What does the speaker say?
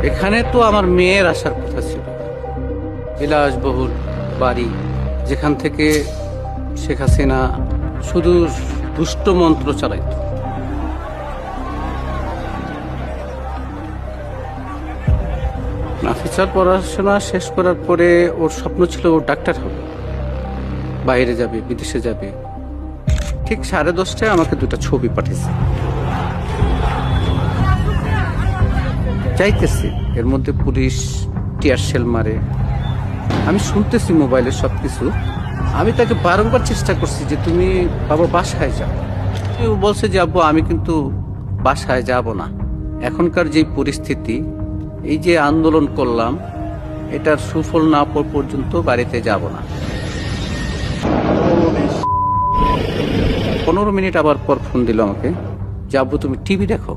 এখানে তো আমার মেয়ের আসার কথা ছিল, বিলাসবহুল বাড়ি, যেখান থেকে শেখ হাসিনা শুধু দুষ্ট মন্ত্র চালাইত। নাফিসার পড়াশোনা শেষ করার পরে ওর স্বপ্ন ছিল ও ডাক্তার হবে, বাইরে যাবে, বিদেশে যাবে। ঠিক 10:30টায় আমাকে দুটা ছবি পাঠিয়েছে। চাইতেছি এর মধ্যে পুলিশ টিয়ার শেল মারে, আমি শুনতেছি মোবাইলে সবকিছু। আমি তাকে বারংবার চেষ্টা করছি যে তুমি বাবা বাসায় যাও। ও বলছে যে আব্বু আমি কিন্তু বাসায় যাব না, এখনকার যে পরিস্থিতি, এই যে আন্দোলন করলাম এটার সুফল না পাওয়া পর্যন্ত বাড়িতে যাব না। 15 মিনিট আবার পর ফোন দিল আমাকে যে আব্বু তুমি টিভি দেখো।